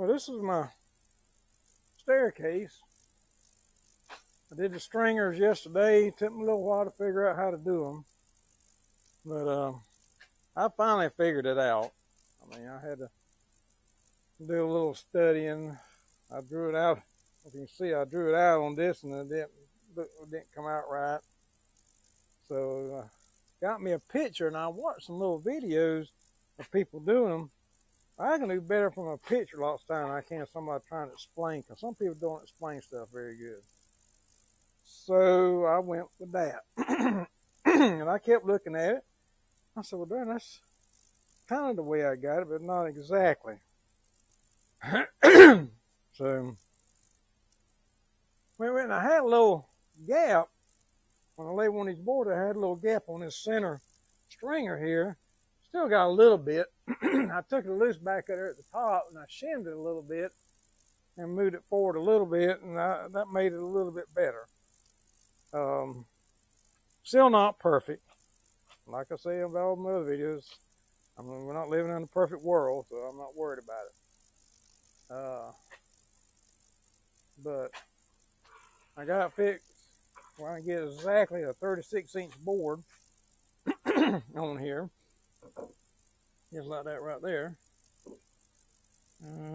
Well, this is my staircase. I did the stringers yesterday. It took me a little while to figure out how to do them. But I finally figured it out. I mean, I had to do a little studying. I drew it out. If you can see, I drew it out on this and it didn't come out right. So got me a picture, and I watched some little videos of people doing them. I can do better from a picture lots of time than I can somebody trying to explain, because some people don't explain stuff very good. So I went with that. And I kept looking at it. I said, well, darn, that's kind of the way I got it, but not exactly. So when I had a little gap, when I laid one of these boards, I had a little gap on this center stringer here. Still got a little bit. I took it loose back there at the top, and I shimmed it a little bit and moved it forward a little bit, and that made it a little bit better. Still not perfect. Like I say about all my other videos, I mean, we're not living in a perfect world, so I'm not worried about it. But I got it fixed where I can get exactly a 36-inch board on here. Just like that right there.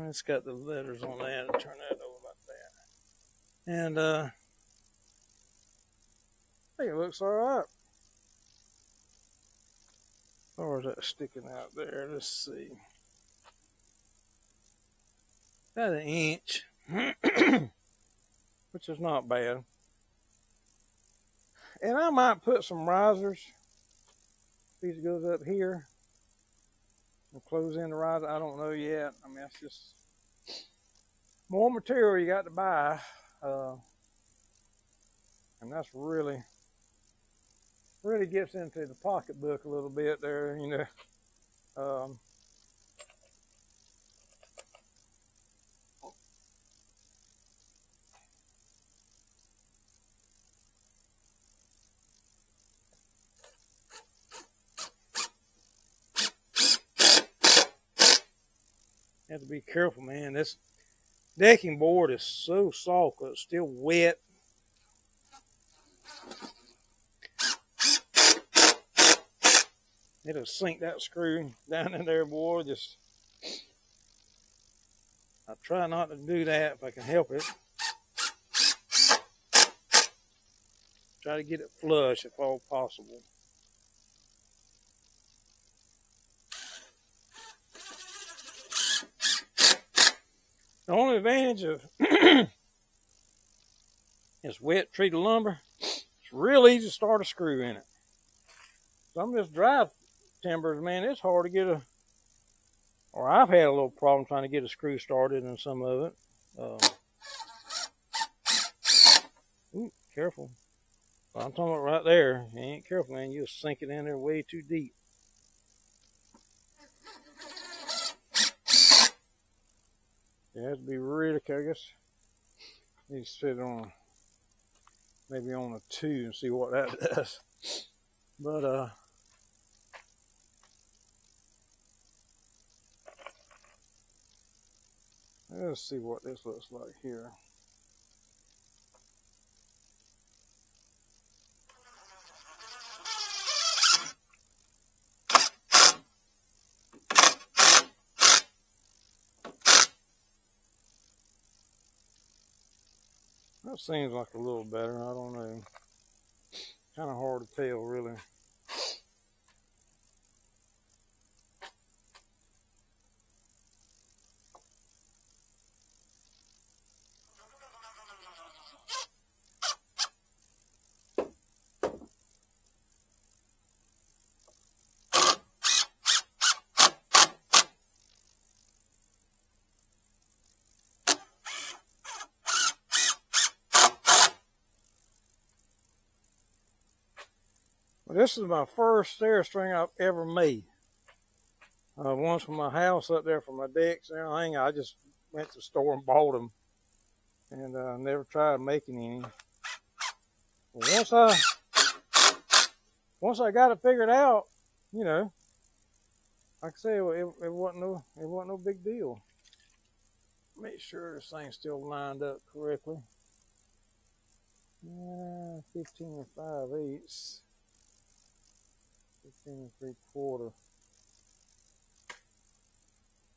It's got the letters on that. I'll turn that over like that. And I think it looks all right. Or is that sticking out there? Let's see. About an inch, which is not bad. And I might put some risers. Piece goes up here. And close in the riser. I don't know yet. I mean, that's just more material you got to buy. And that's really gets into the pocketbook a little bit there, you know. Have to be careful, man. This decking board is so soft, but it's still wet. It'll sink that screw down in there, boy. I try not to do that if I can help it. Try to get it flush if all possible. The only advantage of this wet treated lumber, it's real easy to start a screw in it. Some of this dry timbers, man, it's hard to get or I've had a little problem trying to get a screw started in some of it. Ooh, careful. Well, I'm talking about right there. You ain't careful, man. You'll sink it in there way too deep. You have to be really careful. I guess you need to sit on maybe on a 2 and see what that does. But let's see what this looks like here. That seems like a little better. I don't know. Kind of hard to tell, really. Well, this is my first stair string I've ever made. Once from my house up there for my decks and everything, I just went to the store and bought them, and never tried making any. Well, once I got it figured out, you know, like I say, it wasn't no big deal. make sure this thing's still lined up correctly. 15 5/8. 15 3/4.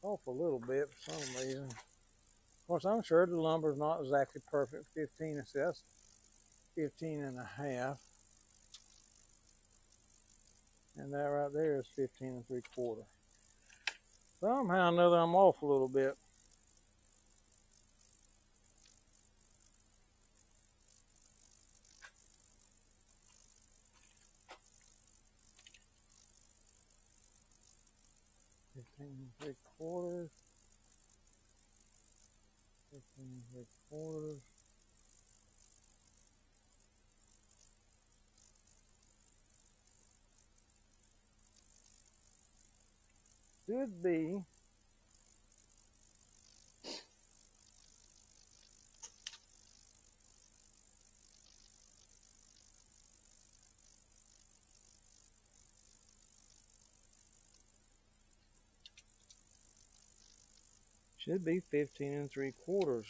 Off a little bit for some reason. Of course, I'm sure the lumber's not exactly perfect. 15, so that's 15 1/2. And that right there is 15 3/4. Somehow or another, I'm off a little bit. Fifteen 3/4. 15 3/4. Should be Should be 15 3/4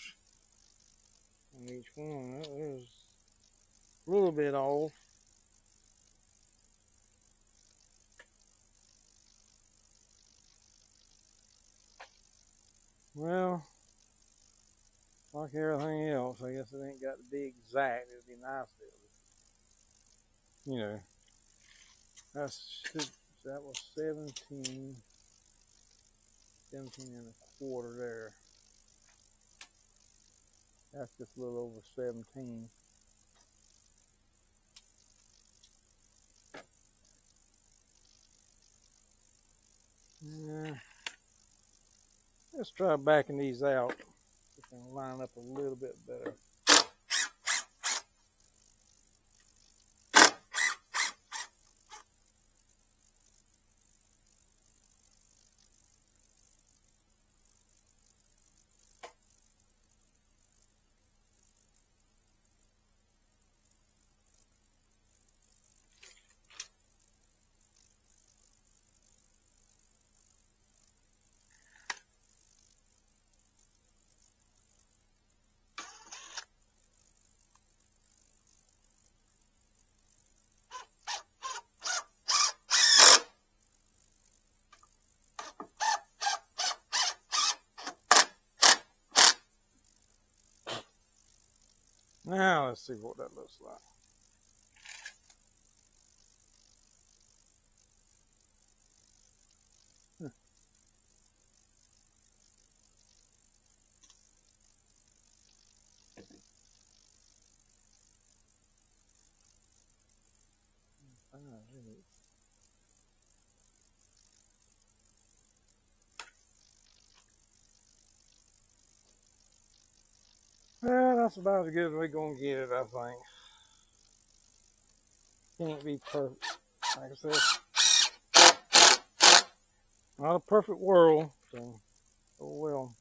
on each one. That was a little bit off. Well, like everything else, I guess it ain't got to be exact. It'd be nice if it was, you know. That was 17 1/4 there. That's just a little over 17. Yeah. Let's try backing these out. We can line up a little bit better. Now let's see what that looks like. Well, that's about as good as we're going to get it, I think. Can't be perfect. Like I said, not a perfect world, so oh well.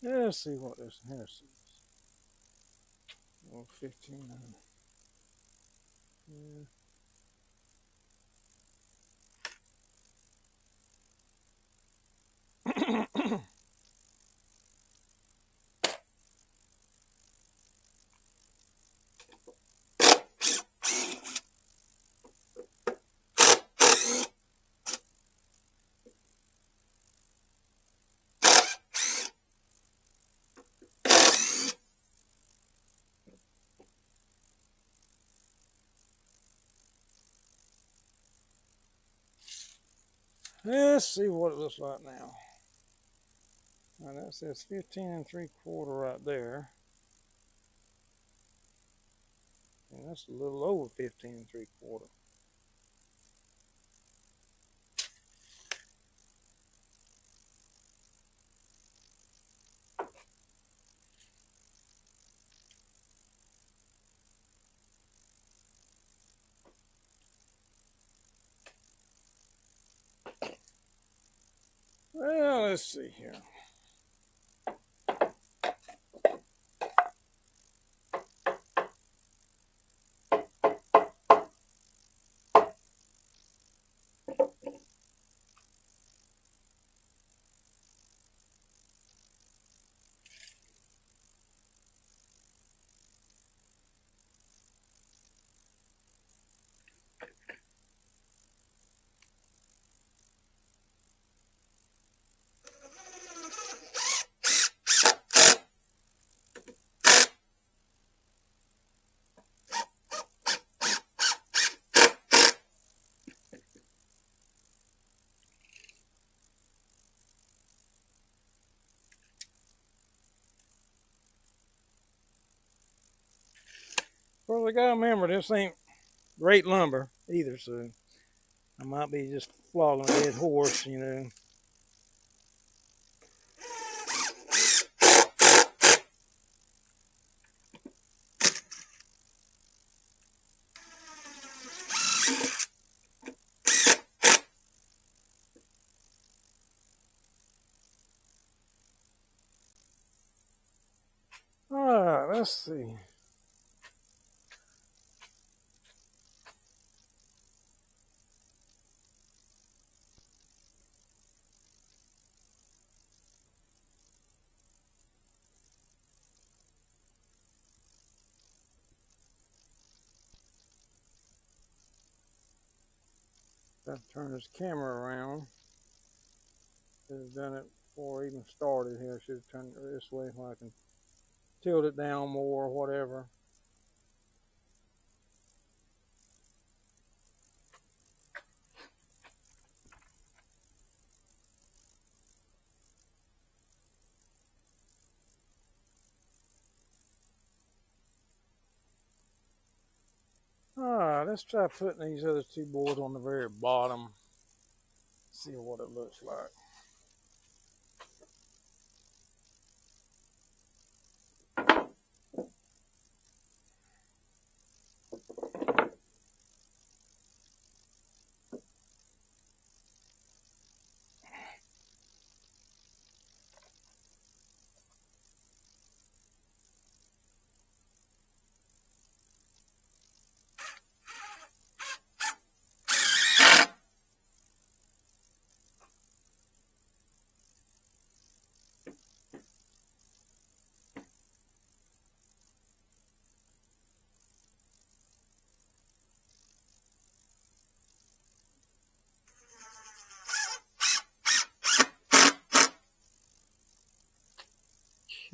Let's see what this is. Oh, 15. Yeah. Let's see what it looks like now. Now that says 15 3/4 right there. And that's a little over 15 3/4. Well, let's see here. Well, we gotta remember this ain't great lumber either, so I might be just flogging a dead horse, you know. Alright, let's see. Got to turn this camera around. Should have done it before I even started here. Should have turned it this way so I can tilt it down more or whatever. Alright, let's try putting these other two boards on the very bottom. See what it looks like.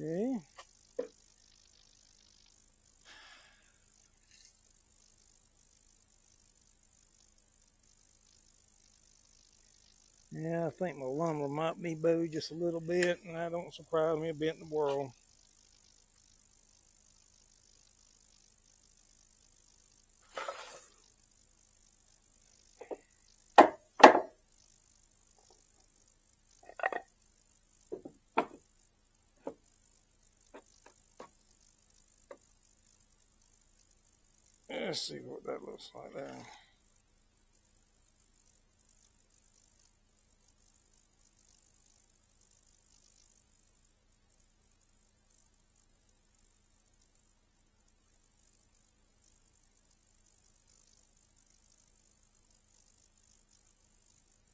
Okay. Yeah, I think my lumber might be bowed just a little bit, and that don't surprise me a bit in the world. Let's see what that looks like there.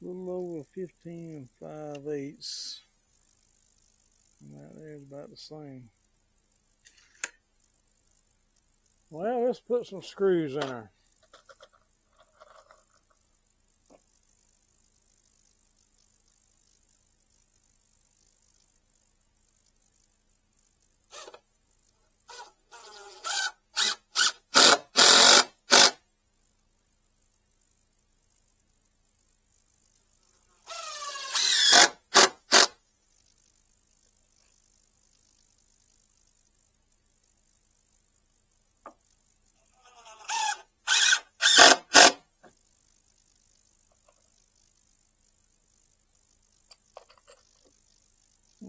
little over 15 5/8. And that there's about the same. Well, let's put some screws in her.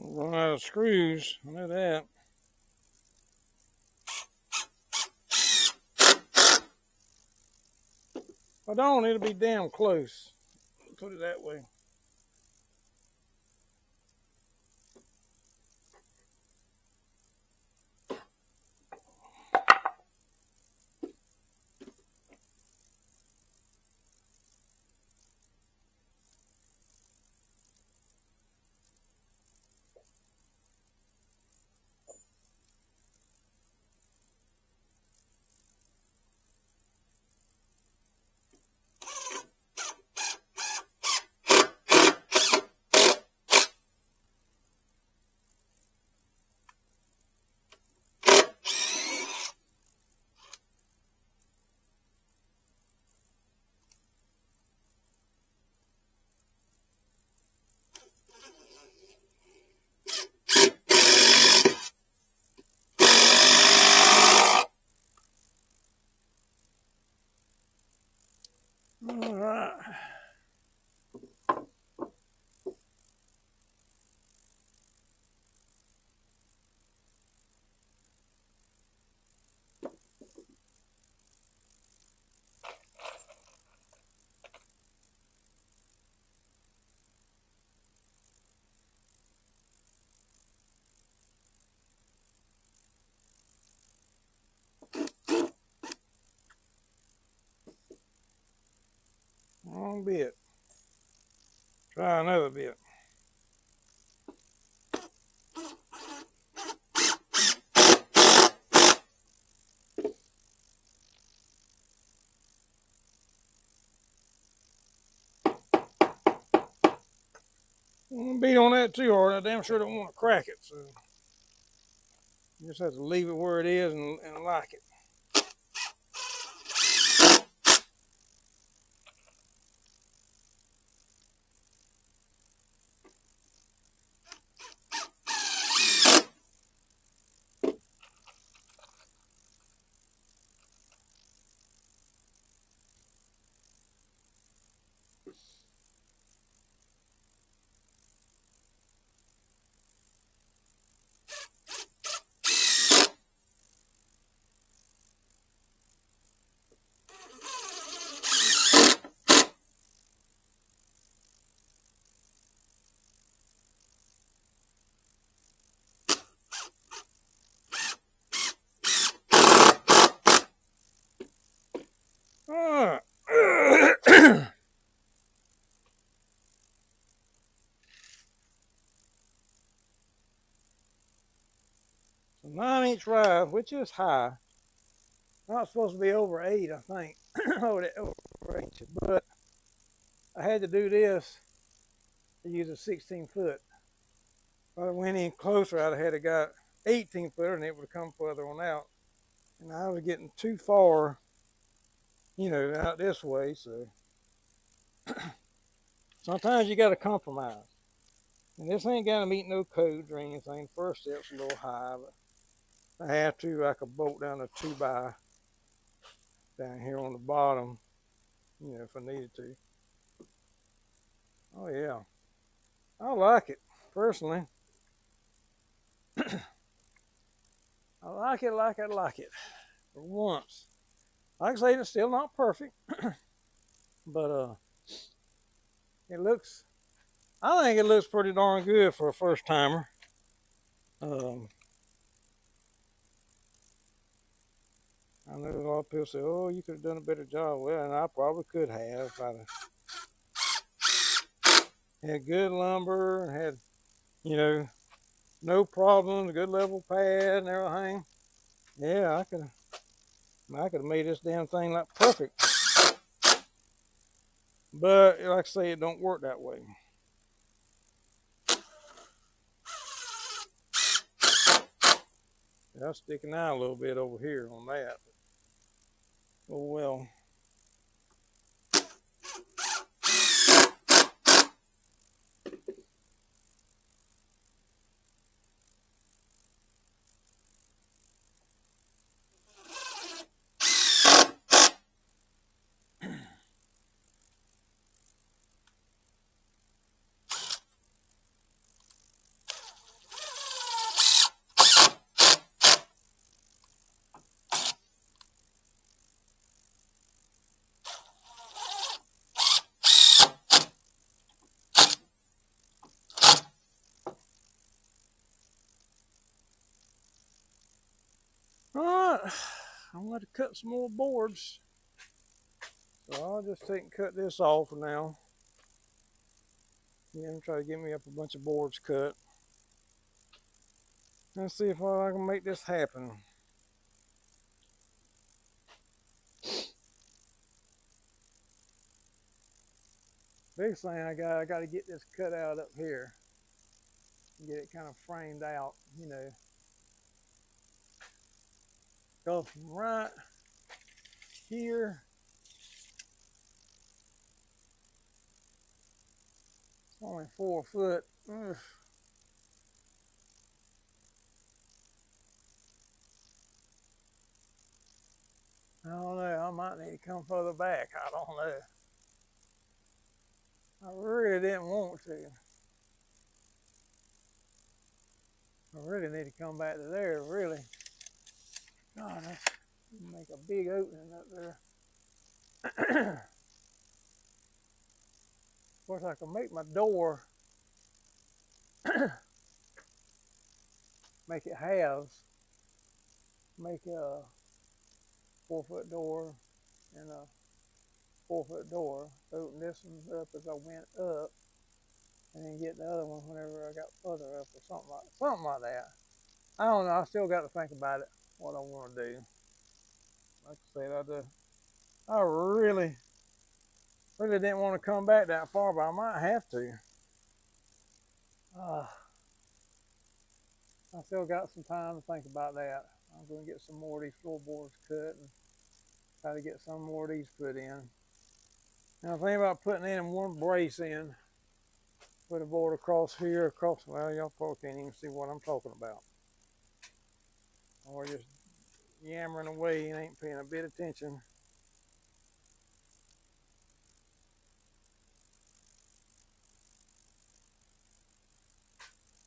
Run out of screws, I know that. If I don't, it'll be damn close. Put it that way. All right. Wrong bit. Try another bit. Don't want to beat on that too hard. I damn sure don't want to crack it. So you just have to leave it where it is and like it. All right. So 9-inch rise, which is high. Not supposed to be over 8, I think. over 8, but I had to do this to use a 16-foot. If I went in closer, I'd have had to got 18-footer and it would have come further on out. And I was getting too far, you know, out this way. So sometimes you got to compromise. And this ain't got to meet no codes or anything. First step's a little high, but if I have to, I could bolt down a 2x down here on the bottom, you know, if I needed to. Oh yeah, I like it personally. I like it for once. Like I say, it's still not perfect, but it looks, I think it looks pretty darn good for a first timer. I know a lot of people say, oh, you could have done a better job. Well, and I probably could have if I'd have Had good lumber, had, you know, no problems, good level pad and everything. Yeah, I could have made this damn thing like perfect. But like I say, it don't work that way. I'm sticking out a little bit over here on that. Oh well. Alright, I'm going to cut some more boards. So I'll just take and cut this off for now. Yeah, I'm trying to get me up a bunch of boards cut. Let's see if I can make this happen. Biggest thing I got to get this cut out up here. Get it kind of framed out, you know. Go from right here. It's only 4 foot. Ugh. I don't know. I might need to come further back. I don't know. I really didn't want to. I really need to come back to there, really. God, that's make a big opening up there. Of course, I can make my door, make it halves, make a 4 foot door and a 4 foot door. Open this one up as I went up, and then get the other one whenever I got further up, or something like that. I don't know. I still got to think about it. What I want to do. Like I said, I really didn't want to come back that far, but I might have to. I still got some time to think about that. I'm going to get some more of these floorboards cut and try to get some more of these put in. Now, think about putting in one brace in. Put a board across here, well, y'all probably can't even see what I'm talking about. Or just yammering away and ain't paying a bit of attention.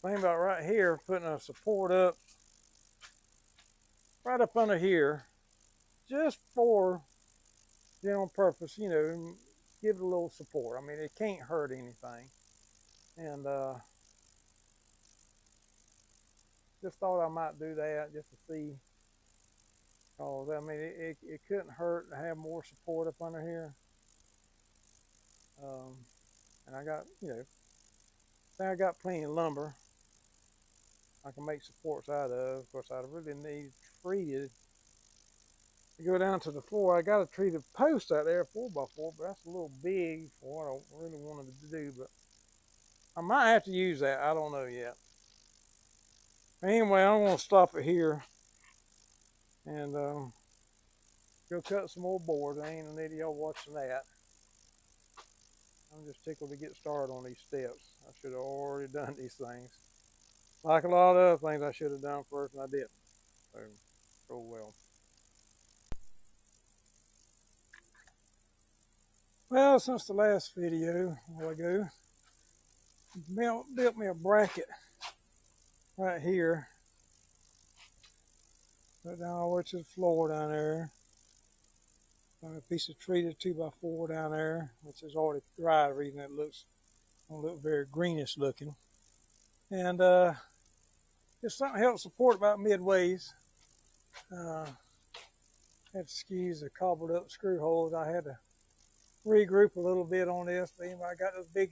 Think about right here, putting a support up, right up under here, just for general purpose, you know, give it a little support. I mean, it can't hurt anything. And just thought I might do that just to see. Cause I mean, it couldn't hurt to have more support up under here. And I got, you know, I got plenty of lumber I can make supports out of. Of course, I really need treated to go down to the floor. I got a treated post out there, 4x4, but that's a little big for what I really wanted to do. But I might have to use that. I don't know yet. Anyway, I'm going to stop it here and go cut some more boards. I ain't need y'all watching that. I'm just tickled to get started on these steps. I should have already done these things. Like a lot of other things I should have done first, and I didn't. So, oh well. Well, since the last video a while ago, built me a bracket right here. Put down all the way to the floor down there. Got a piece of treated 2x4 down there, which is already dry. The reason it looks don't look very greenish looking. And just something to help support about midways. Had to excuse the cobbled up screw holes. I had to regroup a little bit on this. But anyway, I got this big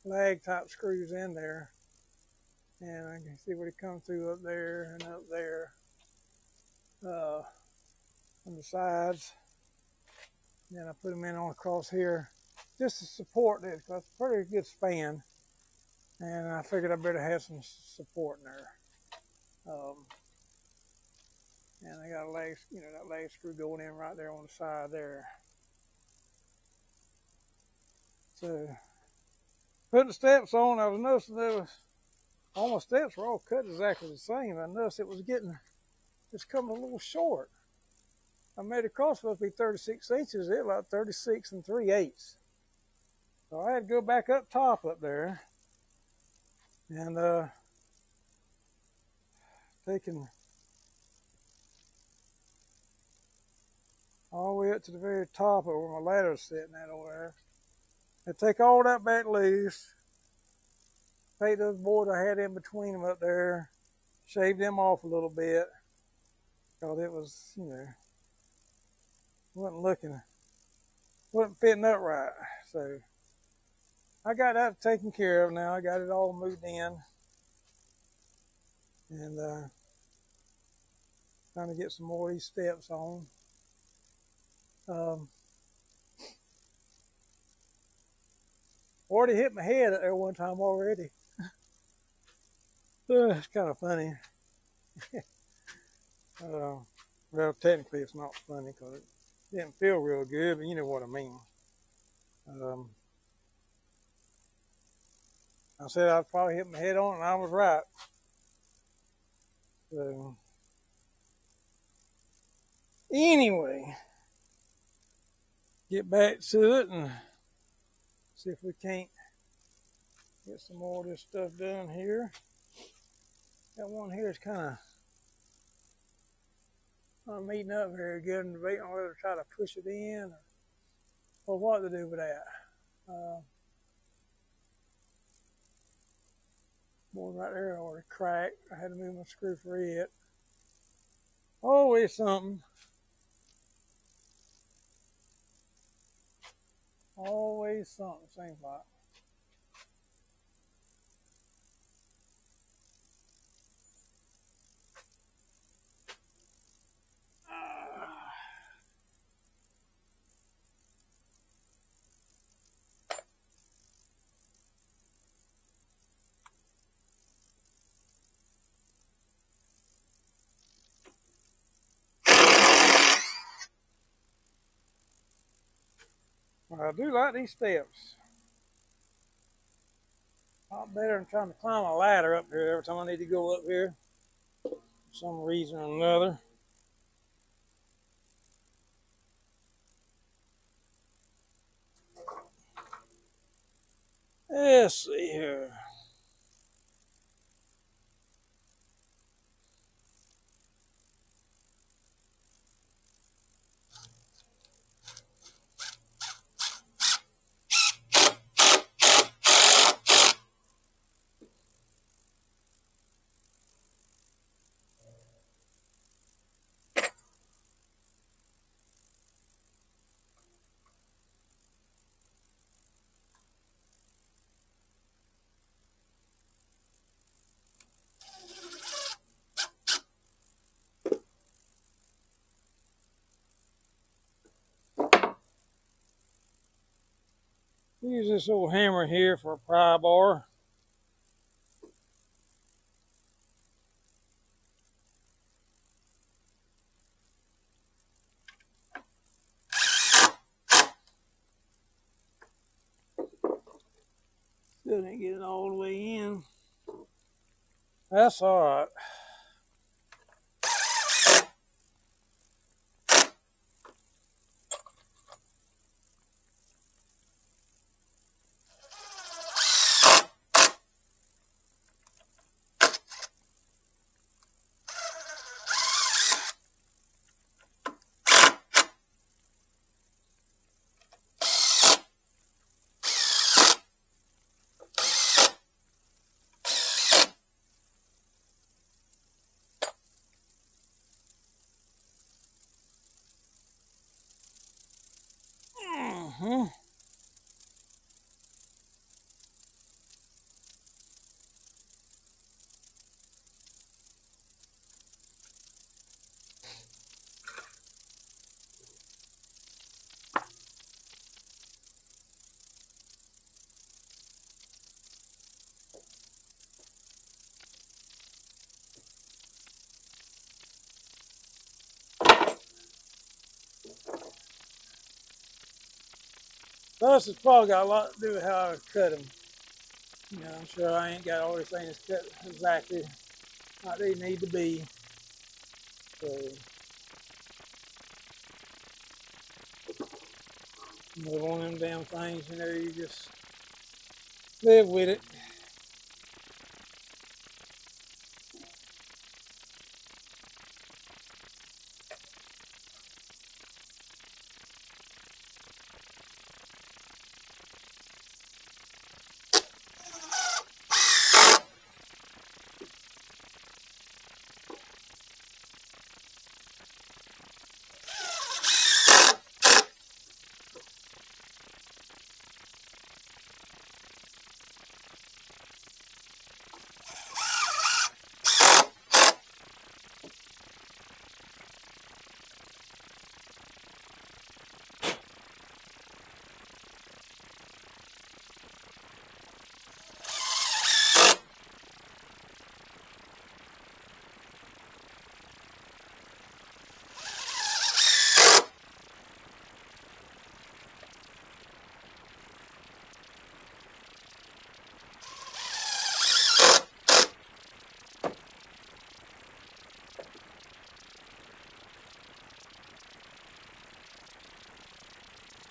lag type screws in there. And I can see what it comes through up there and up there on the sides. And then I put them in on across here just to support this, because it's a pretty good span. And I figured I better have some support in there. And I got a lag, that lag screw going in right there on the side there. So, putting the steps on, I was noticing all my steps were all cut exactly the same. I noticed it was just coming a little short. I made it across supposed to be 36 inches. It was like 36 3/8. So I had to go back up top up there and taking all the way up to the very top of where my ladder's sitting at over there. And take all that back loose. Take those boards I had in between them up there, shave them off a little bit, because it was, wasn't fitting up right. So I got that taken care of now. I got it all moved in, and trying to get some more of these steps on. Already hit my head up there one time already. It's kind of funny. Well, technically it's not funny because it didn't feel real good, but you know what I mean. I said I'd probably hit my head on it, and I was right. So, anyway, get back to it and see if we can't get some more of this stuff done here. That one here is kind of not meeting up very good, and debating on whether to try to push it in or what to do with that. One right there already cracked. I had to move my screw for it. Always something. Always something, seems like. I do like these steps. A lot better than trying to climb a ladder up here every time I need to go up here for some reason or another. Let's see here. Use this old hammer here for a pry bar. Still didn't get it all the way in. That's all right. Plus, it's probably got a lot to do with how I cut them. You know, I'm sure I ain't got all these things cut exactly like they need to be. So, move on them damn things, you know, you just live with it.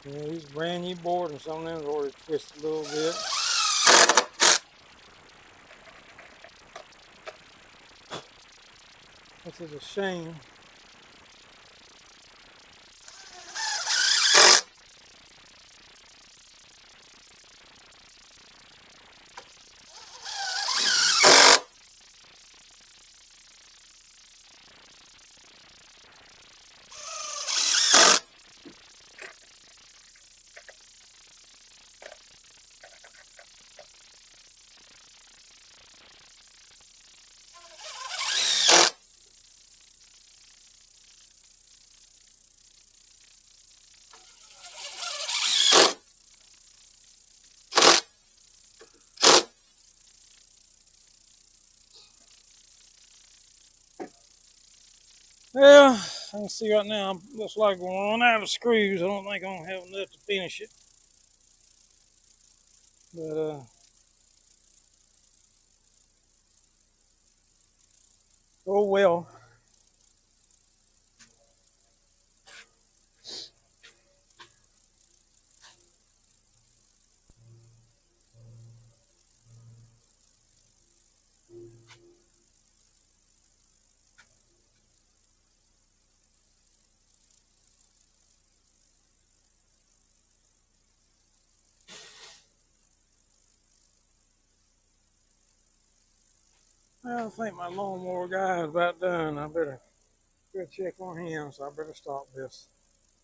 You know, these brand new boards and some of them are already twisted a little bit. Which is a shame. Well, I can see right now, looks like we're run out of screws. I don't think I'm gonna have enough to finish it. But oh well. I think my lawnmower guy is about done. I better go check on him, so I better stop this.